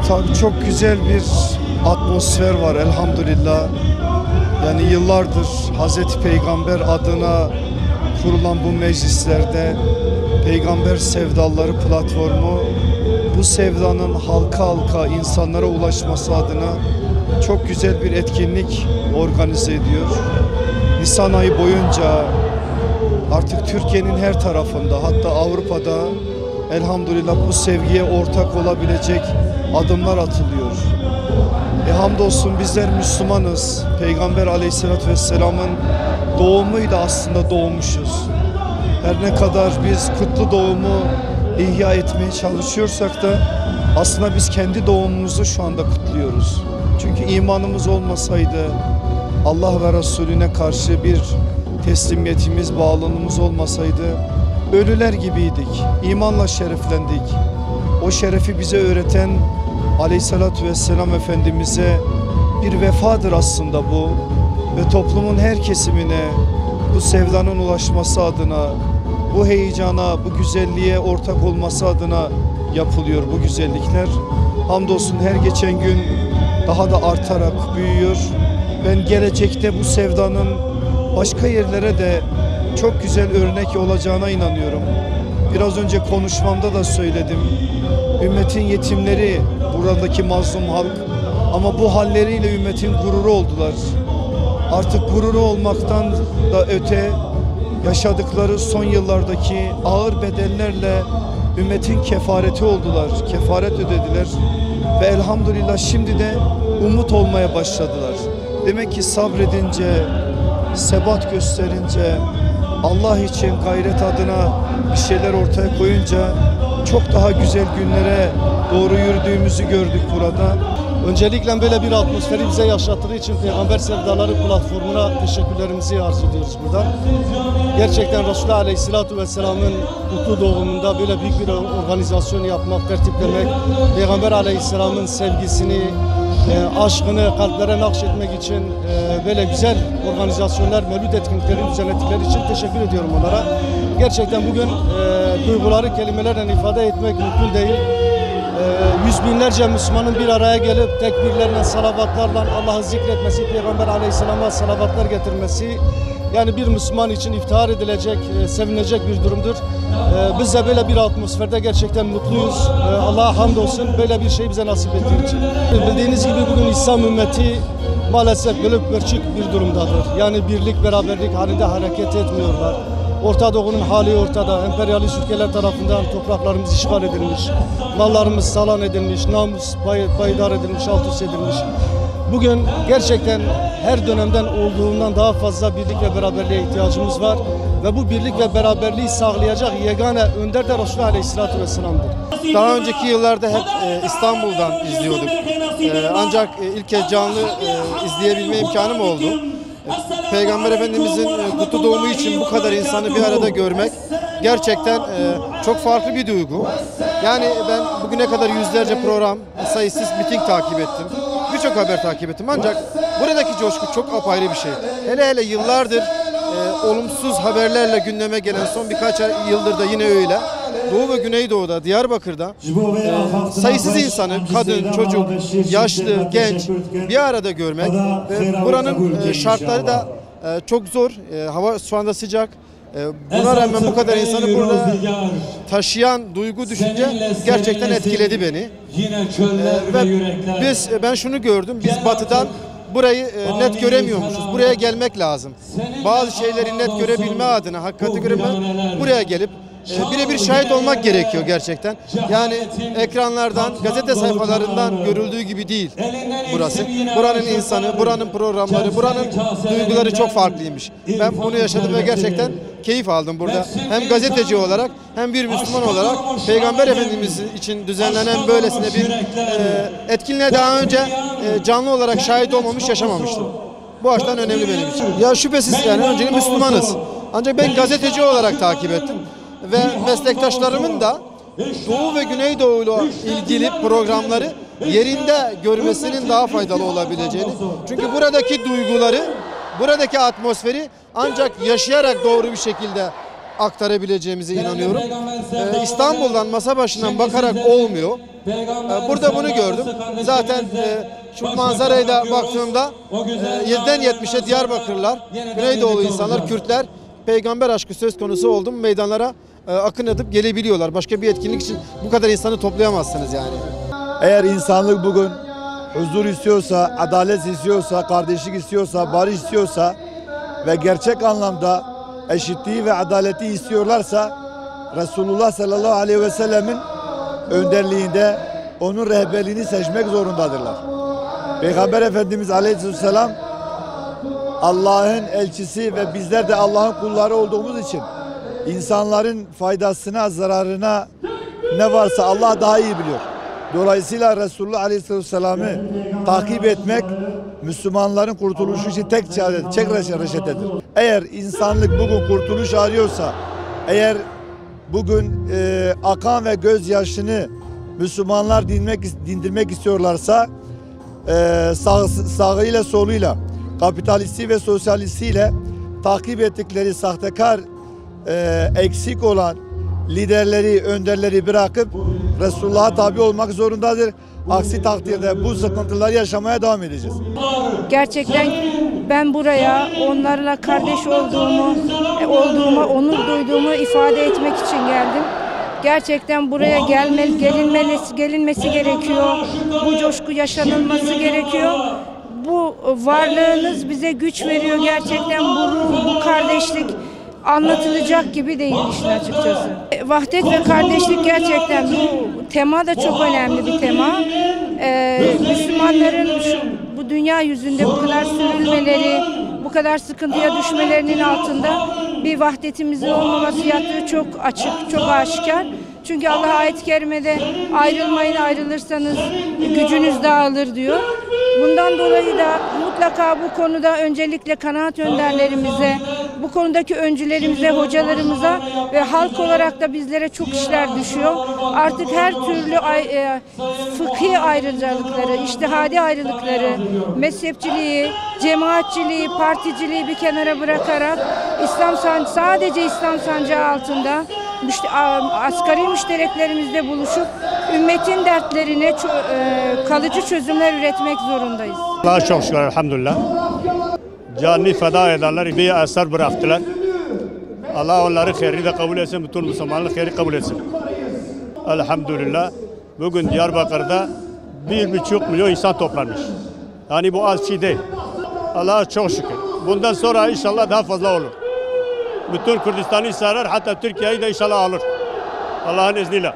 Tabii çok güzel bir atmosfer var elhamdülillah. Yani yıllardır Hazreti Peygamber adına kurulan bu meclislerde Peygamber Sevdaları platformu bu sevdanın halka halka insanlara ulaşması adına çok güzel bir etkinlik organize ediyor. Nisan ayı boyunca artık Türkiye'nin her tarafında, hatta Avrupa'da elhamdülillah bu sevgiye ortak olabilecek adımlar atılıyor. Hamdolsun bizler Müslümanız. Peygamber Aleyhisselatü Vesselam'ın doğumuyla aslında doğmuşuz. Her ne kadar biz kutlu doğumu ihya etmeye çalışıyorsak da aslında biz kendi doğumumuzu şu anda kutluyoruz. Çünkü imanımız olmasaydı, Allah ve Resulüne karşı bir teslimiyetimiz, bağlılığımız olmasaydı ölüler gibiydik. İmanla şereflendik. O şerefi bize öğreten Aleyhissalatü Vesselam Efendimiz'e bir vefadır aslında bu. Ve toplumun her kesimine bu sevdanın ulaşması adına, bu heyecana, bu güzelliğe ortak olması adına yapılıyor bu güzellikler. Hamdolsun her geçen gün daha da artarak büyüyor. Ben gelecekte bu sevdanın başka yerlere de çok güzel örnek olacağına inanıyorum. Biraz önce konuşmamda da söyledim. Ümmetin yetimleri buradaki mazlum halk, ama bu halleriyle ümmetin gururu oldular. Artık gururu olmaktan da öte yaşadıkları son yıllardaki ağır bedellerle ümmetin kefareti oldular. Kefaret ödediler ve elhamdülillah şimdi de umut olmaya başladılar. Demek ki sabredince, sebat gösterince, Allah için gayret adına bir şeyler ortaya koyunca çok daha güzel günlere doğru yürüdüğümüzü gördük burada. Öncelikle böyle bir atmosferi bize yaşattığı için Peygamber Sevdaları platformuna teşekkürlerimizi arz ediyoruz buradan. Gerçekten Resulullah Aleyhisselatü Vesselam'ın kutlu doğumunda böyle büyük bir organizasyon yapmak, tertiplemek, Peygamber Aleyhisselam'ın sevgisini, aşkını kalplere nakşetmek için böyle güzel organizasyonlar, mevlüt etkinlikleri düzenledikleri için teşekkür ediyorum onlara. Gerçekten bugün duyguları kelimelerle ifade etmek mümkün değil. Yüz binlerce Müslümanın bir araya gelip tekbirlerle, salavatlarla Allah'ı zikretmesi, Peygamber Aleyhisselam'a salavatlar getirmesi, yani bir Müslüman için iftihar edilecek, sevinecek bir durumdur. Biz de böyle bir atmosferde gerçekten mutluyuz. Allah'a hamdolsun böyle bir şey bize nasip ettiği için. Bildiğiniz gibi bugün İslam ümmeti maalesef bölük pörçük bir durumdadır. Yani birlik, beraberlik halinde hareket etmiyorlar. Orta Doğu'nun hali ortada. Emperyalist ülkeler tarafından topraklarımız işgal edilmiş, mallarımız salan edilmiş, namus payidar edilmiş, alt üst edilmiş. Bugün gerçekten her dönemden olduğundan daha fazla birlik ve beraberliğe ihtiyacımız var. Ve bu birlik ve beraberliği sağlayacak yegane önder de Resulullah Aleyhisselatü Vesselam'dır. Daha önceki yıllarda hep İstanbul'dan izliyorduk. Ancak ilk kez canlı izleyebilme imkanım oldu. Peygamber Efendimizin kutlu doğumu için bu kadar insanı bir arada görmek gerçekten çok farklı bir duygu. Yani ben bugüne kadar yüzlerce program, sayısız miting takip ettim. Birçok haber takip ettim. Ancak buradaki coşku çok apayrı bir şey. Hele hele yıllardır olumsuz haberlerle gündeme gelen, son birkaç yıldır da yine öyle. Doğu ve Güneydoğu'da, Diyarbakır'da sayısız insanı, kadın, çocuk, yaşlı, genç bir arada görmek ve buranın şartları da çok zor. Hava şu anda sıcak. Buna rağmen bu kadar insanı burada taşıyan duygu, düşünce gerçekten etkiledi beni. Ve ben şunu gördüm, biz batıdan burayı net göremiyormuşuz. Buraya gelmek lazım. Bazı şeyleri net görebilme adına, hakikati görebilme, buraya gelip birebir şahit olmak gerekiyor gerçekten. Yani ekranlardan, gazete sayfalarından görüldüğü gibi değil burası. Buranın insanı, buranın programları, buranın duyguları çok farklıymış. Ben bunu yaşadım ve gerçekten keyif aldım burada. Hem gazeteci olarak hem bir Müslüman olarak Peygamber Efendimiz için düzenlenen böylesine bir etkinliğe daha önce canlı olarak şahit olmamış, yaşamamıştım. Bu açıdan önemli benim için. Ya şüphesiz yani öncelikle Müslümanız. Ancak ben gazeteci olarak takip ettim. Ve meslektaşlarımın da Doğu ve Güneydoğu ile ilgili programları yerinde görmesinin daha faydalı olabileceğini. Çünkü buradaki duyguları, buradaki atmosferi ancak yaşayarak doğru bir şekilde aktarabileceğimize inanıyorum. İstanbul'dan masa başından bakarak olmuyor. Burada bunu gördüm. Zaten şu manzaraya da baktığımda 7'den 70'e Diyarbakırlılar, Güneydoğulu insanlar, Kürtler peygamber aşkı söz konusu oldu mu meydanlara akın edip gelebiliyorlar. Başka bir etkinlik için bu kadar insanı toplayamazsınız yani. Eğer insanlık bugün huzur istiyorsa, adalet istiyorsa, kardeşlik istiyorsa, barış istiyorsa ve gerçek anlamda eşitliği ve adaleti istiyorlarsa Resulullah sallallahu aleyhi ve sellemin önderliğinde onun rehberliğini seçmek zorundadırlar. Peygamber Efendimiz aleyhisselam Allah'ın elçisi ve bizler de Allah'ın kulları olduğumuz için insanların faydasına, zararına ne varsa Allah daha iyi biliyor. Dolayısıyla Resulullah Aleyhisselam'ı takip etmek Müslümanların kurtuluşu için tek reçetedir. Eğer insanlık bugün kurtuluş arıyorsa, eğer bugün akan ve gözyaşını Müslümanlar dindirmek istiyorlarsa sağıyla soluyla, kapitalisti ve sosyalistiyle takip ettikleri sahtekar, eksik olan liderleri, önderleri bırakıp Resulullah'a tabi olmak zorundadır. Aksi takdirde bu sıkıntıları yaşamaya devam edeceğiz. Gerçekten ben buraya onlarla kardeş olduğuma, onur duyduğumu ifade etmek için geldim. Gerçekten buraya gelinmesi gerekiyor. Bu coşku yaşanılması gerekiyor. Bu varlığınız bize güç veriyor. Gerçekten bu ruh, bu kardeşlik anlatılacak gibi değil işin açıkçası. Vahdet ve kardeşlik gerçekten bu tema da çok önemli bir tema. Müslümanların bu dünya yüzünde bu kadar sürülmeleri, bu kadar sıkıntıya düşmelerinin altında bir vahdetimizin olmaması yattığı çok açık, çok aşikar. Çünkü Allah ayet-i kerimede ayrılmayın, ayrılırsanız gücünüz dağılır diyor. Bundan dolayı da mutlaka bu konuda öncelikle kanaat önderlerimize, bu konudaki öncülerimize, hocalarımıza ve halk olarak da bizlere çok işler düşüyor. Artık her türlü fıkhi ayrıcalıkları, içtihadi ayrılıkları, mezhepçiliği, cemaatçiliği, particiliği bir kenara bırakarak sadece İslam sancağı altında asgari müştereklerimizle buluşup ümmetin dertlerine kalıcı çözümler üretmek zorundayız. Allah'a çok şükür, elhamdülillah. Canını feda ederler, bir eser bıraktılar. Allah onları hayırlı da kabul etsin, bütün Müslümanları hayırlı kabul etsin. Elhamdülillah. Bugün Diyarbakır'da 1,5 milyon insan toplanmış. Yani bu az şey değil. Allah'a çok şükür. Bundan sonra inşallah daha fazla olur. Bütün Kürdistan'ı sarar, hatta Türkiye'yi de inşallah alır. Allah'ın izniyle.